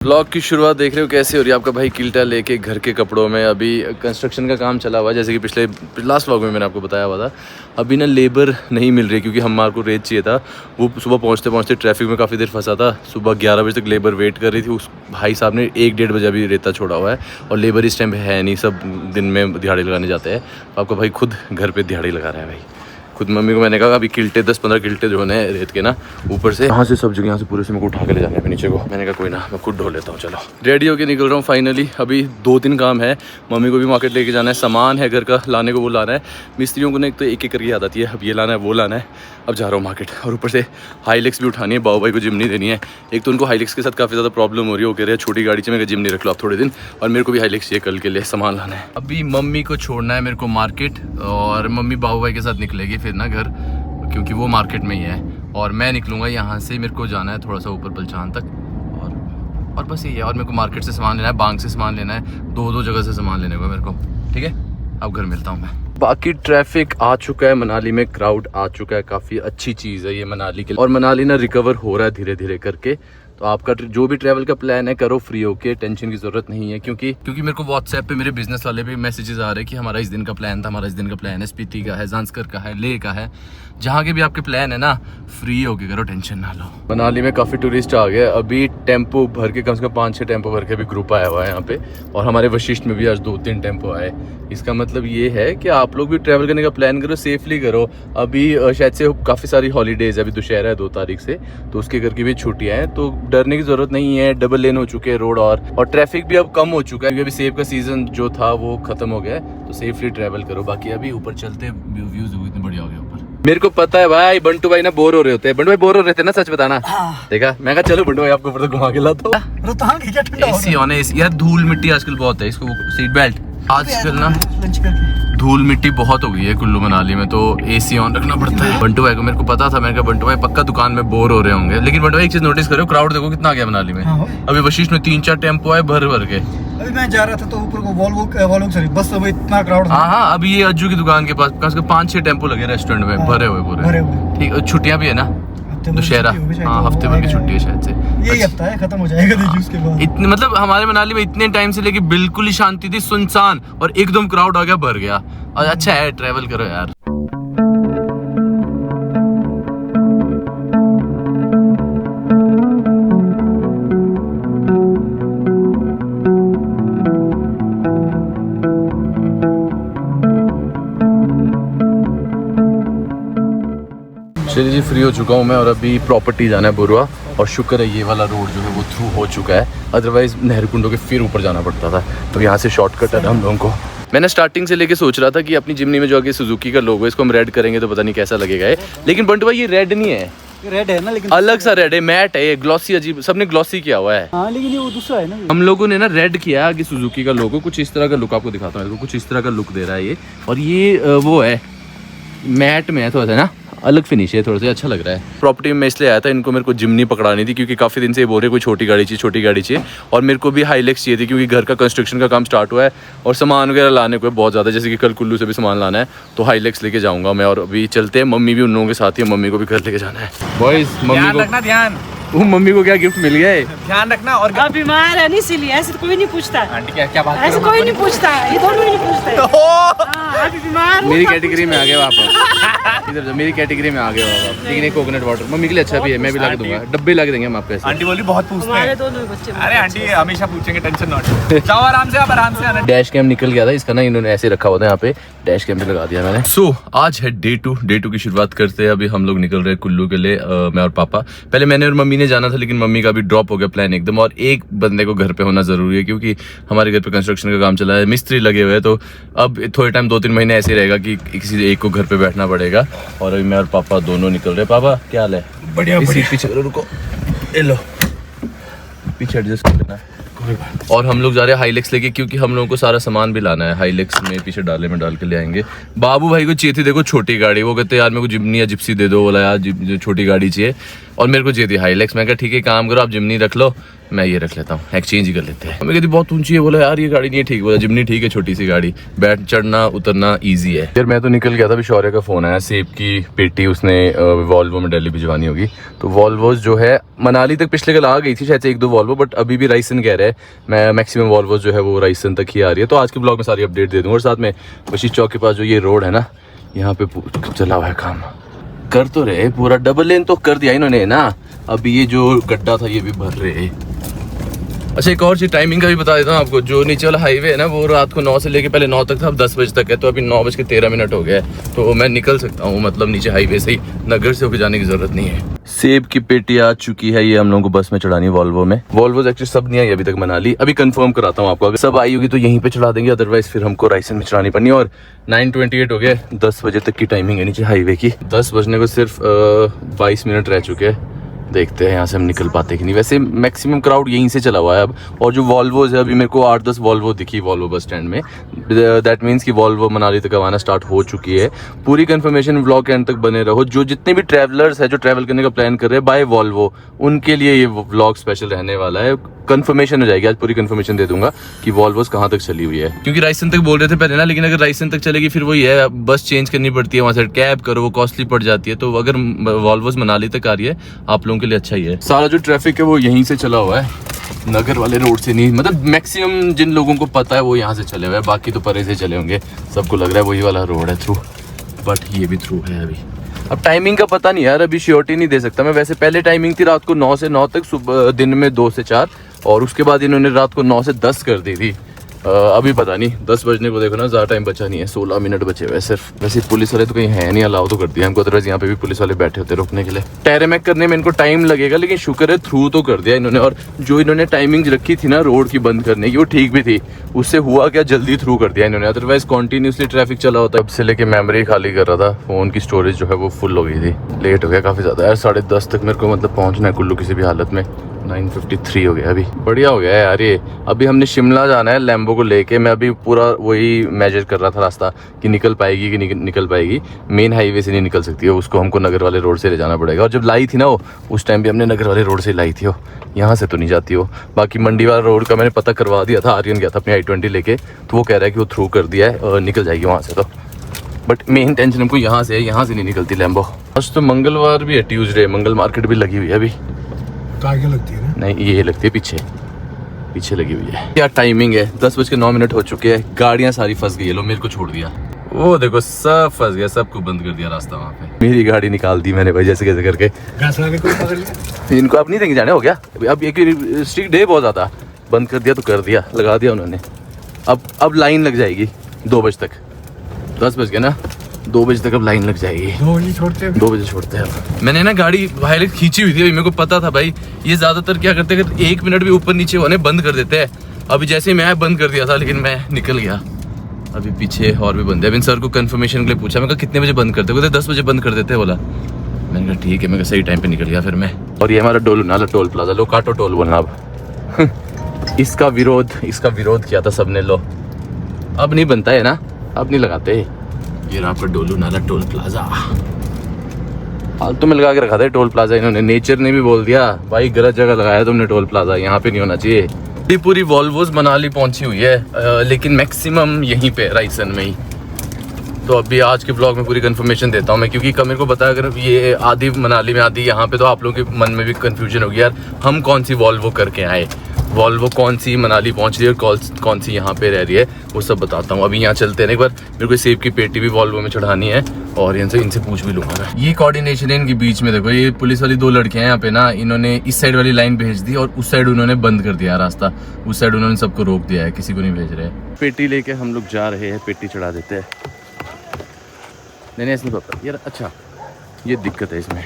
Blog की शुरुआत देख रहे हो कैसे हो रही है। आपका भाई किल्टा लेके घर के कपड़ों में। अभी कंस्ट्रक्शन का काम चला हुआ है, जैसे कि पिछले लास्ट व्लॉग में मैंने आपको बताया हुआ था। अभी ना लेबर नहीं मिल रही क्योंकि हमारे को रेत चाहिए था। वो सुबह पहुंचते पहुंचते ट्रैफिक में काफ़ी देर फंसा था। सुबह 11 बजे तक लेबर वेट कर रही थी। उस भाई साहब ने 1-1:30 बजे अभी रेता छोड़ा हुआ है और लेबर इस टाइम पे है नहीं, सब दिन में दिहाड़ी लगाने जाते हैं। आपका भाई खुद घर पर दिहाड़ी लगा रहा है भाई खुद। मम्मी को मैंने कहा अभी किल्टे 10-15 किल्टे जो है रेत के ना ऊपर से यहाँ से सब जगह यहाँ से पूरे से मेरे को उठा के ले जाने पे नीचे को। मैंने कहा कोई ना, मैं खुद ढो लेता हूँ। चलो रेडी होके निकल रहा हूँ फाइनली। अभी 2-3 काम है। मम्मी को भी मार्केट लेके जाना है, सामान है घर का लाने को, वो लाना है। मिस्त्रियों को ना एक तो एक करके याद आती है, अब ये लाना है वो लाना है। अब जा रहा हूँ मार्केट और ऊपर से हाईलेक्स भी उठानी है। बाबू भाई को जिम्नी देनी है। एक तो उनको हाईलेक्स के साथ काफ़ी ज़्यादा प्रॉब्लम हो रही है। वो कह रहे हैं छोटी गाड़ी चाहिए, मैं जिम्नी रख लो आप थोड़े दिन, और मेरे को भी हाईलेक्स चाहिए कल के लिए सामान लाना है। अभी मम्मी को छोड़ना है मेरे को मार्केट, और मम्मी बाबू भाई के साथ निकलेगी फिर ना घर, क्योंकि वो मार्केट में ही है। और मैं निकलूँगा यहाँ से, मेरे को जाना है थोड़ा सा ऊपर बलचान तक, और बस ये है। और मेरे को मार्केट से सामान लेना है, बांग से सामान लेना है, 2 जगह से सामान लेने को मेरे को। ठीक है, अब घर मिलता हूँ मैं। बाकी ट्रैफिक आ चुका है मनाली में, क्राउड आ चुका है, काफ़ी अच्छी चीज़ है ये मनाली के लिए। और मनाली ना रिकवर हो रहा है धीरे धीरे करके। तो आपका जो भी ट्रैवल का प्लान है करो फ्री होके, टेंशन की ज़रूरत नहीं है। क्योंकि मेरे को व्हाट्सएप पे मेरे बिजनेस वाले भी मैसेजेस आ रहे हैं कि हमारा इस दिन का प्लान था, हमारा इस दिन का प्लान है, स्पीति का है, जांस्कर का है, लेह का है। जहाँ के भी आपके प्लान है ना, फ्री होके करो, टेंशन ना लो। मनाली में काफ़ी टूरिस्ट आ गए। अभी टेम्पो भर के कम से कम 5-6 टेम्पो भर के भी ग्रुप आया हुआ है यहाँ पे। और हमारे वशिष्ठ में भी आज 2-3 टेम्पो आए। इसका मतलब ये है कि आप लोग भी ट्रैवल करने का प्लान करो, सेफली करो। अभी शायद से काफ़ी सारी हॉलीडेज है, अभी दुशहरा है 2 तारीख से, तो उसके करके भी छुट्टियाँ हैं। तो डरने की ज़रूरत नहीं है, डबल लेन हो चुके हैं रोड, और ट्रैफिक भी अब कम हो चुका है क्योंकि अभी सेब का सीजन जो था वो खत्म हो गया है। तो सेफली ट्रैवल करो। बाकी अभी ऊपर चलते, व्यूज इतने बढ़िया हो गए ऊपर। मेरे को पता है भाई बंटू भाई ना बोर हो रहे होते हैं। बंटू भाई बोर हो रहे थे ना, सच बताना। देखा, मैं कहा चलो बंटू भाई आपको ऊपर घुमा के लाता हूँ। एसी ऑन है यार, धूल मिट्टी आजकल बहुत है, इसको सीट बेल्ट आजकल ना धूल मिट्टी बहुत हो गई है कुल्लू मनाली में, तो एसी ऑन रखना पड़ता है। बंटू भाई को मेरे को पता था, मैंने कहा बंटू भाई पक्का दुकान में बोर हो रहे होंगे। लेकिन बंटू भाई एक चीज नोटिस करो, क्राउड देखो कितना आ गया मनाली में। अभी वशिष्ठ में 3-4 टेम्पो आए भर भर के। अभी मैं जा रहा था तो ऊपर को वॉल्वो सॉरी बस अब इतना क्राउड था। हाँ, अभी ये अज्जू की दुकान के पास कम से कम 5-6 टेम्पो लगे रेस्टोरेंट में, भरे हुए पूरे। ठीक, छुट्टियां भी है ना, दुशहरा, हाँ हफ्ते भर की छुट्टी है शायद से। यही हफ्ता है, खत्म हो जाएगा देखिए उसके बाद। इतने मतलब हमारे मनाली में इतने टाइम से लेके बिल्कुल ही शांति थी, सुनसान, और एकदम क्राउड आ गया, भर गया। और अच्छा है, ट्रैवल करो यार। चलिए जी, फ्री हो चुका हूँ मैं, और अभी प्रॉपर्टी जाना है बुरुआ। और शुक्र है ये वाला रोड जो है वो थ्रू हो चुका है, अदरवाइज नहरकुंडों के फिर ऊपर जाना पड़ता था। तो यहाँ से शॉर्टकट है हम लोगों को। मैंने स्टार्टिंग से लेके सोच रहा था कि अपनी जिम्नी में जो आगे सुजुकी का लोगो है, इसको हम रेड करेंगे तो पता नहीं कैसा लगेगा ये। लेकिन बंटू भाई ये रेड नहीं है, रेड है ना, लेकिन अलग सा रेड है, मैट है ये, ग्लॉसी, अजीब, सबने ग्लॉसी किया हुआ है। हाँ, लेकिन ये वो दूसरा है ना। हम लोगों ने ना रेड किया है आगे सुजुकी का लोगो। कुछ इस तरह का लुक आपको दिखाता हूँ, कुछ इस तरह का लुक दे रहा है ये। और ये वो है मैट में है, थोड़ा सा ना अलग फिनिश है, थोड़ा सा अच्छा लग रहा है। प्रॉपर्टी में मैं इसलिए आया था, इनको मेरे को जिम्नी पकड़ानी थी क्योंकि काफ़ी दिन से ये बोल रहे कोई छोटी गाड़ी चाहिए, और मेरे को भी हाईलेक्स चाहिए थी क्योंकि घर का कंस्ट्रक्शन का काम स्टार्ट हुआ है और सामान वगैरह लाने को है बहुत ज़्यादा, जैसे कि कल कुल्लू से भी सामान लाना है, तो हाईलेक्स लेके जाऊँगा मैं। और अभी चलते हैं, मम्मी भी उन लोगों के साथ ही, मम्मी को भी घर लेके जाना है। बॉयज मम्मी को रखना ध्यान, मम्मी को क्या गिफ्ट मिल गया है, ध्यान रखना। और बीमार है इसीलिए ऐसे तो कोई नहीं पूछता। आंटी क्या बात, ऐसे कोई नहीं पूछता, ये दोनों नहीं पूछते। बीमार मेरी कैटेगरी में आ गए वापस, इधर मेरी कैटेगरी में आ गए वापस। लेकिन एक कोकोनट वाटर मम्मी के लिए अच्छा भी है, मैं भी ला के दूंगा, डब्बे ला के देंगे हम आपको। आंटी बोली बहुत पूछते हैं हमारे दोनों बच्चे। अरे आंटी हमेशा पूछेंगे, टेंशन नॉट, जाओ आराम से, आप आराम से आना। डैश कैम निकल गया था इसका ना, इन्होंने ऐसे रखा हुआ था, यहाँ पे डैश कैम पे लगा दिया मैंने। सो आज है डे 2 की शुरुआत करते हैं। अभी हम लोग निकल रहे हैं कुल्लू के लिए, मैं और पापा। पहले मैंने और मम्मी ने जाना था, लेकिन मम्मी का भी ड्रॉप हो गया प्लान एकदम। और एक बंदे को घर पे होना जरूरी है क्योंकि हमारे घर पे कंस्ट्रक्शन का काम चला है, मिस्त्री लगे हुए हैं। तो अब थोड़े टाइम 2-3 महीने ऐसे रहेगा कि किसी एक को घर पे बैठना पड़ेगा। और अभी मैं और पापा दोनों निकल रहे हैं। पापा क्या हाल है? बढ़िया बढ़िया। पीछे रुको, ये लो पीछे एडजस्ट कर लेना। और हम लोग जा रहे हैं हाईलेक्स लेके, क्योंकि हम लोगों को सारा सामान भी लाना है। हाईलेक्स में पीछे डाले में डाल के ले आएंगे। बाबू भाई को चाहिए थी देखो छोटी गाड़ी, वो कहते यार मेरे को जिम्नी या जिप्सी दे दो, बोला यार छोटी गाड़ी चाहिए। और मेरे को चाहिए थी हाईलैक्स। मैं कहा ठीक है काम करो, आप जिमनी रख लो, मैं ये रख लेता हूँ, एक्सचेंज ही कर लेते हैं। मैं कहती बहुत ऊंची है, बोला यार ये गाड़ी नहीं है। ठीक बोला जिमनी ठीक है, छोटी सी गाड़ी, बैठ चढ़ना उतरना ईजी है। यार मैं तो निकल गया था, अभी शौर्य का फोन आया, सेब की पेटी उसने वॉल्वो में दिल्ली भिजवानी होगी। तो वॉल्वोज जो है मनाली तक पिछले कल आ गई थी शायद से 1-2 वॉल्वो, बट अभी भी राइसन कह रहे हैं मैं मैक्सिमम वॉल्वोज जो है वो राइसन तक ही आ रही है। तो आज के ब्लॉग में सारी अपडेट दे दूँगा। और साथ में बशीर चौक के पास जो ये रोड है ना, यहाँ पे चला हुआ है काम, कर तो रहे पूरा डबल लेन तो कर दिया इन्होंने ना। अभी ये जो गड्ढा था ये भी भर रहे। अच्छा एक और चीज टाइमिंग का भी बता देता हूँ आपको। जो नीचे वाला हाईवे है ना वो रात को 9 से लेके पहले 9 तक था, अब 10 बजे तक है। तो अभी 9:13 हो गया है, तो मैं निकल सकता हूँ, मतलब नीचे हाईवे से ही, नगर से होकर जाने की जरूरत नहीं है। सेब की पेटी आ चुकी है, ये हम लोगों को बस में चढ़ानी है वॉल्वो में। वॉल्वो एक्चुअली सब नहीं आई अभी तक मनाली, अभी कंफर्म कराता हूँ आपको। अगर सब आई होगी तो यहीं पे चढ़ा देंगे, अदरवाइज फिर हमको राइसन में चढ़ानी पड़नी है। और 9:28 हो गए, 10 बजे तक की टाइमिंग है नीचे हाईवे की। 10 बजने को सिर्फ 22 मिनट रह चुके हैं। देखते हैं यहाँ से हम निकल पाते कि नहीं। वैसे मैक्सिमम क्राउड यहीं से चला हुआ है अब। और जो वॉल्वोज है अभी मेरे को 8-10 वॉल्वो दिखी वॉल्वो बस स्टैंड में। दैट मीन्स कि वॉल्वो मनाली तक आना स्टार्ट हो चुकी है। पूरी कंफर्मेशन व्लॉग के एंड तक बने रहो। जो जितने भी ट्रैवलर्स है जो ट्रैवल करने का प्लान कर रहे हैं बाय वॉल्वो, उनके लिए ये व्लॉग स्पेशल रहने वाला है। कंफर्मेशन हो जाएगी आज, पूरी कंफर्मेशन दे दूंगा कि वॉल्वोज कहाँ तक चली हुई है। क्योंकि राइसन तक बोल रहे थे पहले ना, लेकिन अगर राइसन तक चलेगी फिर वही है, बस चेंज करनी पड़ती है, वहाँ से कैब करो, वो कॉस्टली पड़ जाती है। तो अगर वॉल्वोज मनाली तक आ रही है आप लोगों के लिए अच्छा ही है। सारा जो ट्रैफिक है वो यहीं से चला हुआ है, नगर वाले रोड से नहीं। मतलब मैक्सिमम जिन लोगों को पता है वो यहाँ से चले हुए हैं, बाकी तो परे से चले होंगे। सबको लग रहा है वही वाला रोड है थ्रू, बट ये भी थ्रू है अभी। अब टाइमिंग का पता नहीं यार, अभी श्योरिटी नहीं दे सकता मैं। वैसे पहले टाइमिंग थी रात को 9 से 9 तक, सुबह दिन में 2 से 4, और उसके बाद इन्होंने रात को 9 से 10 कर दी थी। अभी पता नहीं, 10 बजने को देखो ना, ज़्यादा टाइम बचा नहीं है, 16 मिनट बचे हुए सिर्फ। वैसे पुलिस वाले तो कहीं है नहीं, अलाउ तो कर दिया हमको, अदरवाइज यहाँ पे भी पुलिस वाले बैठे होते रोकने के लिए। टैरेमैक करने में इनको टाइम लगेगा, लेकिन शुक्र है थ्रू तो कर दिया इन्होंने। और जो इन्होंने टाइमिंग रखी थी ना रोड की बंद करने की, वो ठीक भी थी। उससे हुआ क्या, जल्दी थ्रू कर दिया इन्होंने, अदरवाइज कॉन्टीन्यूसली ट्रैफिक चला होता। अब से लेके मेमोरी खाली कर रहा था, फोन की स्टोरेज जो है वो फुल हो गई थी। लेट हो गया काफ़ी ज़्यादा यार, 10:30 तक मेरे को मतलब पहुँचना है कुल्लू किसी भी हालत में। 9:53 हो गया अभी, बढ़िया हो गया है यार ये। अभी हमने शिमला जाना है लैम्बो को लेके। मैं अभी पूरा वही मेजर कर रहा था रास्ता कि निकल पाएगी कि निकल पाएगी। मेन हाईवे से नहीं निकल सकती है, उसको हमको नगर वाले रोड से ले जाना पड़ेगा। और जब लाई थी ना वो, उस टाइम भी हमने नगर वाले रोड से लाई थी, वो यहाँ से तो नहीं जाती हो। बाकी मंडी वाला रोड का मैंने पता करवा दिया था, आर्यन गया था अपनी i20 लेके, तो वो कह रहा है कि वो थ्रू कर दिया है और निकल जाएगी वहाँ से। तो बट मेन टेंशन हमको यहाँ से है, यहाँ से नहीं निकलती लैम्बो। आज तो मंगलवार भी है, ट्यूसडे, मंगल मार्केट भी लगी हुई है अभी। तो आगे लगती है ना? नहीं ये लगती है पीछे लगी हुई है। क्या टाइमिंग है, 10:09 हो चुके हैं। गाड़ियां सारी फंस गई है, लो मेरे को छोड़ दिया। वो देखो सब फंस गया, सबको बंद कर दिया रास्ता वहाँ पे। मेरी गाड़ी निकाल दी मैंने भाई, जैसे कैसे करके। घास लगा के कोई पकड़ लिया? इनको अब नहीं देंगे जाने, हो गया अब। एक स्ट्रिक्ट डे बहुत ज़्यादा, बंद कर दिया तो कर दिया, लगा दिया उन्होंने। अब लाइन लग जाएगी 2 बजे तक। 10 बज गए ना, 2 बजे तक अब लाइन लग जाएगी। 2 बजे छोड़ते हैं? 2 बजे छोड़ते हैं। मैंने ना गाड़ी हाईलाइट खींची हुई थी, मेरे को पता था भाई ये ज्यादातर क्या करते हैं, 1 मिनट भी ऊपर नीचे होने बंद कर देते हैं। अभी जैसे ही मैं बंद कर दिया था, लेकिन मैं निकल गया। अभी पीछे और भी बंद है। अभी सर को कंफर्मेशन के लिए पूछा, मैं कहा कितने बजे बंद करते, बोलते 10 बजे बंद कर देते बोला। मैंने कहा ठीक है, मैं सही टाइम पे निकल गया फिर मैं। और ये हमारा डोलू नाला टोल प्लाजा, लो काटो टोल बोलना अब। इसका विरोध किया था सबने, लो अब नहीं बनता है ना, अब नहीं लगाते। ये रहा आपका डोलू नाला टोल प्लाजा, फालतू में लगा के रखा था टोल प्लाजा इन्होंने। नेचर ने भी बोल दिया भाई गलत जगह लगाया तुमने टोल प्लाजा, यहाँ पे नहीं होना चाहिए। ये पूरी वॉल्वोज मनाली पहुंची हुई है, लेकिन मैक्सिमम यहीं पे राइसन में ही। तो अभी आज के ब्लॉग में पूरी कंफर्मेशन देता हूँ मैं, क्योंकि कमेंट को पता अगर ये आधी मनाली में आधी यहाँ पे, तो आप लोगों के मन में भी कंफ्यूजन होगी यार हम कौन सी वॉल्वो करके आए, वॉल्वो कौन सी मनाली पहुंच रही है और कौन सी यहाँ पे रह रही है, वो सब बताता हूँ। अभी यहाँ चलते हैं, एक बार मेरे को सेब की पेटी भी वॉल्वो में चढ़ानी है और इनसे पूछ भी लूँगा मैं। ये कोऑर्डिनेशन है इनके बीच में, देखो ये पुलिस वाली 2 लड़कियाँ हैं यहाँ पे ना, इन्होंने इस साइड वाली लाइन भेज दी और उस साइड उन्होंने बंद कर दिया रास्ता, उस साइड उन्होंने सबको रोक दिया है, किसी को नहीं भेज रहे। पेटी लेके हम लोग जा रहे हैं, पेटी चढ़ा देते हैं। नहीं ऐसे नहीं पता यार, अच्छा ये दिक्कत है इसमें।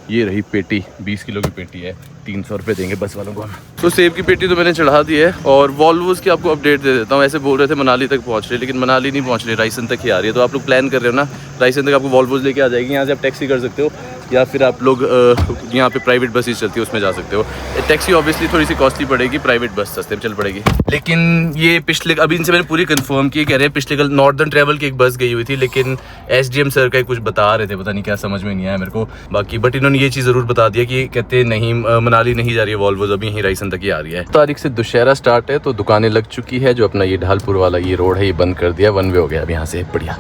ये रही पेटी, 20 किलो की पेटी है, 300 रुपये देंगे बस वालों को हम। तो सेब की पेटी तो मैंने चढ़ा दी है और वॉल्वोज की आपको अपडेट दे देता हूँ। ऐसे बोल रहे थे मनाली तक पहुँच रही, लेकिन मनाली नहीं पहुँच रही, राइसन तक ही आ रही है। तो आप लोग प्लान कर रहे हो ना, राइसन तक आपको वॉल्वोज लेके आ जाएगी। यहाँ से आप टैक्सी कर सकते हो, या फिर आप लोग यहाँ पे प्राइवेट बसेस चलती है उसमें जा सकते हो। टैक्सी ऑब्वियसली थोड़ी सी कॉस्टली पड़ेगी, प्राइवेट बस सस्ते में चल पड़ेगी। लेकिन ये पिछले अभी इनसे मैंने पूरी कंफर्म की, कह रहे हैं पिछले कल नॉर्दर्न ट्रैवल की एक बस गई हुई थी, लेकिन SDM सर का कुछ बता रहे थे, पता नहीं क्या समझ में नहीं आया मेरे को बाकी। बट इन्होंने ये चीज़ ज़रूर बता दिया कि कहते नहीं मनाली नहीं जा रही है वॉल्वो, अभी यहीं रायसन तक ही आ रही है। तारीख से दुशहरा स्टार्ट है तो दुकानें लग चुकी है। जो अपना ये ढालपुर वाला ये रोड है ये बंद कर दिया, 1 वे हो गया अब यहाँ से। बढ़िया,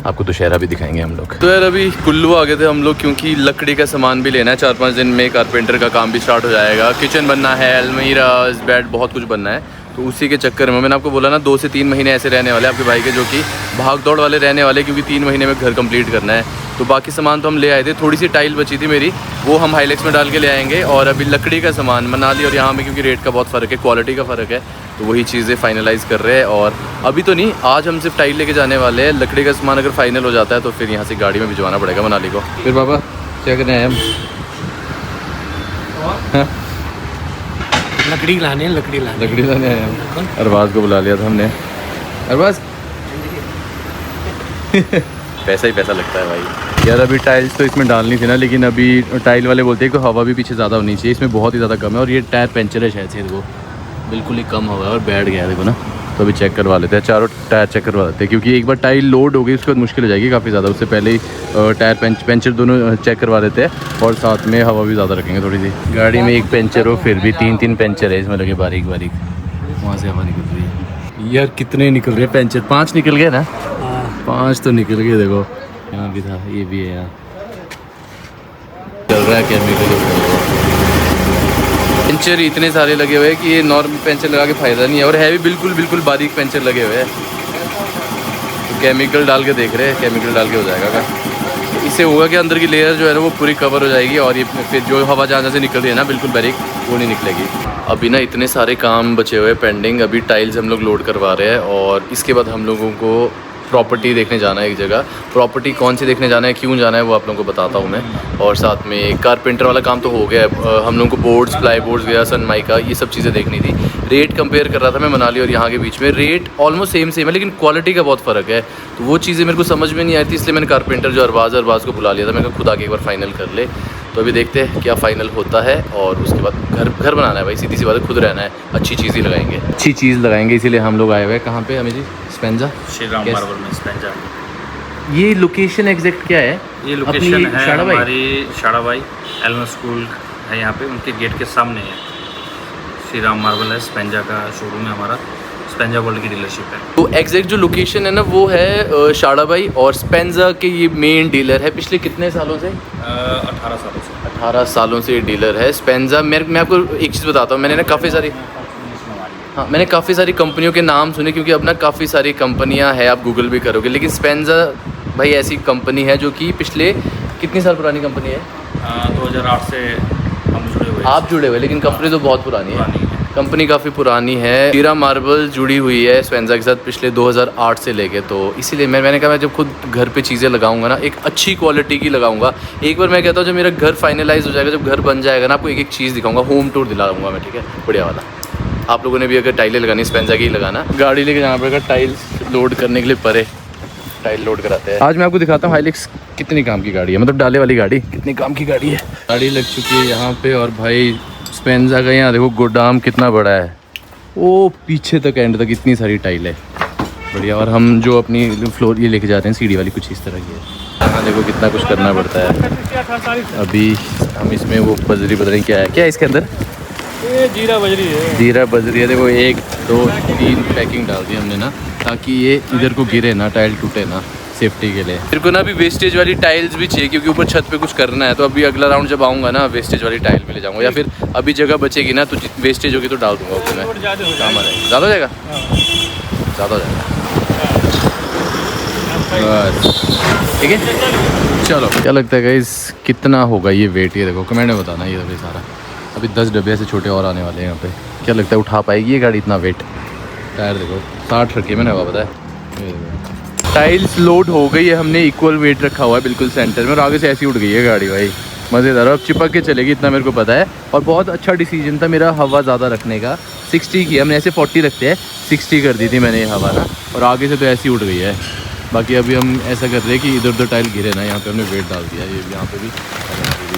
आपको दुशहरा भी दिखाएंगे हम लोग। तो यार अभी कुल्लू आ गए थे हम लोग क्योंकि लकड़ी का सामान भी लेना है। 4-5 दिन में कारपेंटर का काम भी स्टार्ट हो जाएगा, किचन बनना है, अलमीराज, बेड, बहुत कुछ बनना है। तो उसी के चक्कर में मैंने आपको बोला ना 2 से 3 महीने ऐसे रहने वाले आपके भाई के, जो कि भाग दौड़ वाले रहने वाले, क्योंकि 3 महीने में घर कंप्लीट करना है। तो बाकी सामान तो हम ले आए थे, थोड़ी सी टाइल बची थी मेरी, वो हम हाइलेक्स में डाल के ले आएंगे। और अभी लकड़ी का सामान मनाली और यहाँ में क्योंकि रेट का बहुत फ़र्क है, क्वालिटी का फ़र्क है, तो वही चीज़ें फाइनलाइज़ कर रहे हैं। और अभी तो नहीं, आज हम सिर्फ टाइल लेके जाने वाले हैं। लकड़ी का सामान अगर फाइनल हो जाता है तो फिर यहाँ से गाड़ी में भिजवाना पड़ेगा मनाली को। फिर बाबा क्या करना है हम? लकड़ी लाने आए हम। अरबाज को बुला लिया था हमने। अरबाज पैसा ही पैसा लगता है भाई। यार अभी टाइल्स तो इसमें डालनी थी ना, लेकिन अभी टाइल वाले बोलते हैं कि हवा भी पीछे ज़्यादा होनी चाहिए, इसमें बहुत ही ज़्यादा कम है। और ये टायर पंचर है शायद से, देखो बिल्कुल ही कम हवा है और बैठ गया है, देखो ना। तो अभी चेक करवा लेते हैं, चारों टायर चेक करवा लेते हैं, क्योंकि एक बार टाइल लोड हो गई उसके बाद मुश्किल हो जाएगी काफ़ी ज़्यादा। उससे पहले ही टायर पंचर दोनों चेक करवा देते हैं और साथ में हवा भी ज़्यादा रखेंगे थोड़ी सी। गाड़ी में एक पंचर हो फिर भी 3-3 पंचर है इसमें लगे, बारीक बारीक, वहाँ से हवा निकल रही है। यार कितने निकल रहे हैं पंचर? 5 निकल गए ना? 5 तो निकल गए, देखो यहाँ भी था, ये भी है यहाँ चल रहा है केमिकल। पेंचर इतने सारे लगे हुए हैं कि ये नॉर्मल पेंचर लगा के फ़ायदा नहीं है, और है भी बिल्कुल बारीक पेंचर लगे हुए हैं। तो केमिकल डाल के देख रहे हैं, केमिकल डाल के हो जाएगा क्या? तो इससे होगा कि अंदर की लेयर जो है ना वो पूरी कवर हो जाएगी, और ये फिर जो हवा जहाँ से निकल रही है ना बिल्कुल बारीक, वो नहीं निकलेगी। अभी ना इतने सारे काम बचे हुए पेंडिंग। अभी टाइल्स हम लोग लोड करवा रहे हैं और इसके बाद हम लोगों को प्रॉपर्टी देखने जाना है एक जगह। प्रॉपर्टी कौन सी देखने जाना है, क्यों जाना है, वो आप लोगों को बताता हूँ मैं। और साथ में कारपेंटर वाला काम तो हो गया है, हम लोगों को बोर्ड्स, प्लाई बोर्ड्स वगैरह, सनमाइका, ये सब चीज़ें देखनी थी। रेट कंपेयर कर रहा था मैं मनाली और यहाँ के बीच में, रेट ऑलमोस्ट सेम है, लेकिन क्वालिटी का बहुत फ़र्क है। तो वो चीज़ें मेरे को समझ में नहीं आई थी, इसलिए मैंने कारपेंटर जो अरबाज को बुला लिया था। मैंने कहा खुद आके एक बार फाइनल कर ले। तो अभी देखते हैं क्या फ़ाइनल होता है, और उसके बाद घर बनाना है भाई, सीधी सी बात है, खुद रहना है, अच्छी चीज़ ही लगाएंगे, अच्छी चीज़ लगाएंगे। इसीलिए हम लोग आए हुए हैं। कहाँ पे हमें जी? स्पेंजा, श्री राम मार्बल में स्पेंजा। ये लोकेशन एग्जैक्ट क्या है? ये लोकेशन है हमारी शाड़ाबाई एलनो स्कूल है, यहाँ पे उनके गेट के सामने है। श्री राम मार्बल है, स्पेंजा का शोरूम है हमारा, स्पेंजा वर्ल्ड की डीलरशिप है। तो एग्जैक्ट जो लोकेशन है ना वो है शाड़ाबाई, और स्पेंजा के ये मेन डीलर है पिछले कितने सालों से? 18 सालों से। 18 सालों से ये डीलर है स्पेंजा। मैं आपको एक चीज़ बताता हूँ, मैंने ना काफ़ी सारी कंपनियों के नाम सुने, क्योंकि अब ना काफ़ी सारी कंपनियां हैं, आप गूगल भी करोगे, लेकिन स्पेंजा भाई ऐसी कंपनी है जो कि पिछले कितनी साल पुरानी कंपनी है? 2008 से हम जुड़े हुए। आप जुड़े हुए, लेकिन कंपनी तो बहुत पुरानी है। कंपनी काफ़ी पुरानी है। शीरा मार्बल जुड़ी हुई है स्पेंजा के साथ पिछले 2008 से लेके। तो इसीलिए मैंने कहा मैं जब खुद घर पे चीज़ें लगाऊंगा ना, एक अच्छी क्वालिटी की लगाऊंगा। एक बार मैं कहता हूँ जब मेरा घर फाइनलाइज हो जाएगा, जब घर बन जाएगा ना, आपको एक एक चीज़ दिखाऊंगा, होम टूर दिलाऊंगा मैं, ठीक है, बढ़िया वाला। आप लोगों ने भी अगर टाइलें लगानी स्पेंजा की ही लगाना, गाड़ी लेके जाना पड़ेगा टाइल्स लोड करने के लिए, परे टाइल लोड कराते हैं। आज मैं आपको दिखाता हूँ हाइलेक्स कितनी काम की गाड़ी है, मतलब डाले वाली गाड़ी कितनी काम की गाड़ी है। गाड़ी लग चुकी है यहाँ पे, और भाई स्पेंजा का यहाँ देखो गोदाम कितना बड़ा है, वो पीछे तक एंड तक इतनी सारी टाइल है, बढ़िया। और हम जो अपनी फ्लोर ये लेके जाते हैं सीढ़ी वाली, कुछ इस तरह की है। यहाँ देखो कितना कुछ करना पड़ता है। अभी हम इसमें वो बजरी बदल क्या है इसके अंदर? ये जीरा बजरी है। जीरा बजरी है, देखो 1 2 3 पैकिंग डाल दी हमने ना, ताकि ये इधर को गिरे ना, टाइल टूटे ना, सेफ्टी के लिए। मेरे को ना अभी वेस्टेज वाली टाइल्स भी चाहिए, क्योंकि ऊपर छत पे कुछ करना है। तो अभी अगला राउंड जब आऊँगा ना, वेस्टेज वाली टाइल पे ले जाऊँगा, या फिर अभी जगह बचेगी ना तो वेस्टेज होगी तो डाल दूँगा ऊपर में। काम आ जाएगा, ज़्यादा हो जाएगा, ज़्यादा हो जाएगा, बस ठीक है। चलो, क्या लगता है गाइस कितना होगा ये वेट? ये देखो कमेंट में बताना। ये अभी सारा अभी 10 डब्बे से छोटे और आने वाले हैं यहाँ पे। क्या लगता है उठा पाएगी ये गाड़ी इतना वेट? टायर देखो 60 रखी है मैंने, हवा पता है। टाइल्स लोड हो गई है, हमने इक्वल वेट रखा हुआ है बिल्कुल सेंटर में, और आगे से ऐसी उठ गई है गाड़ी भाई, मज़ेदार। अब चिपक के चलेगी, इतना मेरे को पता है। और बहुत अच्छा डिसीजन था मेरा हवा ज़्यादा रखने का। 60 की हमने, ऐसे 40 रखते हैं, 60 कर दी थी मैंने ये हवा ना, और आगे से तो ऐसी उठ गई है। बाकी अभी हम ऐसा कर रहे हैं कि इधर उधर टाइल गिरे ना, यहाँ पे हमने वेट डाल दिया, ये यहाँ पे भी और यहाँ पे भी,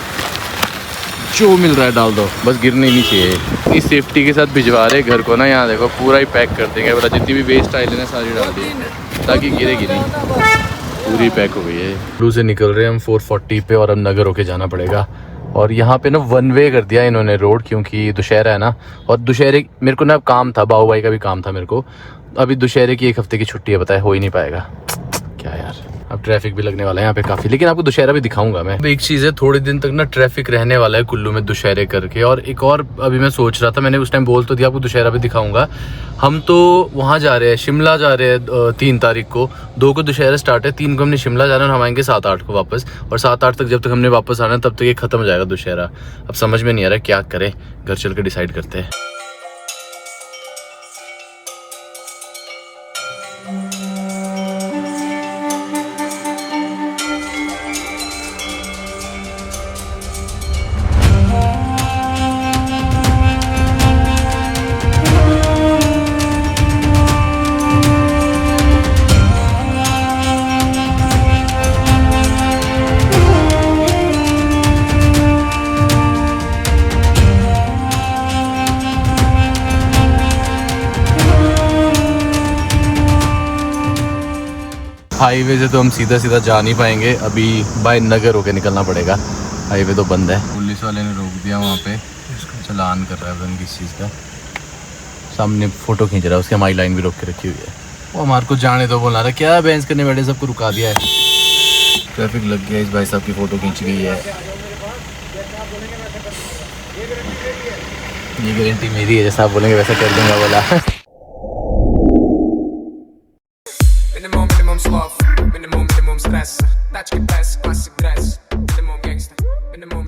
जो मिल रहा है डाल दो, बस गिरने नहीं चाहिए। इस सेफ्टी के साथ भिजवा रहे घर को ना, यहाँ देखो पूरा ही पैक कर देंगे, बोला जितनी भी वेस्ट आइल है ना सारी डाल दी ताकि गिरेगी नहीं, पूरी पैक हो गई है। ब्लू से निकल रहे हैं हम 440 पे और अब नगर होके जाना पड़ेगा। और यहाँ पे ना वन वे कर दिया इन्होंने रोड, क्योंकि दुशहरा है ना, और दुशहरे मेरे को ना काम था, बाबू भाई का भी काम था मेरे को, अभी दुशहरे की 1 हफ्ते की छुट्टी है, बताए हो ही नहीं पाएगा क्या यार। अब ट्रैफिक भी लगने वाला है यहाँ पे काफ़ी, लेकिन आपको दुशहरा भी दिखाऊंगा मैं। अब एक चीज़ है, थोड़े दिन तक ना ट्रैफिक रहने वाला है कुल्लू में दुशहरे करके। और एक और अभी मैं सोच रहा था, मैंने उस टाइम बोल तो दिया आपको दुशहरा भी दिखाऊंगा। हम तो वहाँ जा रहे हैं, शिमला जा रहे हैं 3 तारीख को, 2 को दुशहरा स्टार्ट है, 3 को हमने शिमला जाना है और हम आएंगे 7-8 को वापस। और 7-8 तक जब तक हमने वापस आना है तब तक ये खत्म हो जाएगा दुशहरा। अब समझ में नहीं आ रहा क्या करें, घर चल के डिसाइड करते हैं। हाईवे से तो हम सीधा सीधा जा नहीं पाएंगे, अभी बाय नगर होके निकलना पड़ेगा, हाईवे तो बंद है। पुलिस वाले ने रोक दिया वहाँ पे, चलान कर रहा है पता किस चीज़ का, सामने फ़ोटो खींच रहा है, उसके हमारी लाइन भी रोक के रखी हुई है। वो हमारे को जाने तो बोला रहा, क्या बहस करने बैठे, सबको रुका दिया है, ट्रैफिक लग गया, इस भाई साहब की फ़ोटो खींच गई है। ये गारंटी मेरी है, जैसा आप बोलेंगे वैसा कर दूँगा बोला। Minimum stress, touch के press, classic dress, minimum gangster, minimum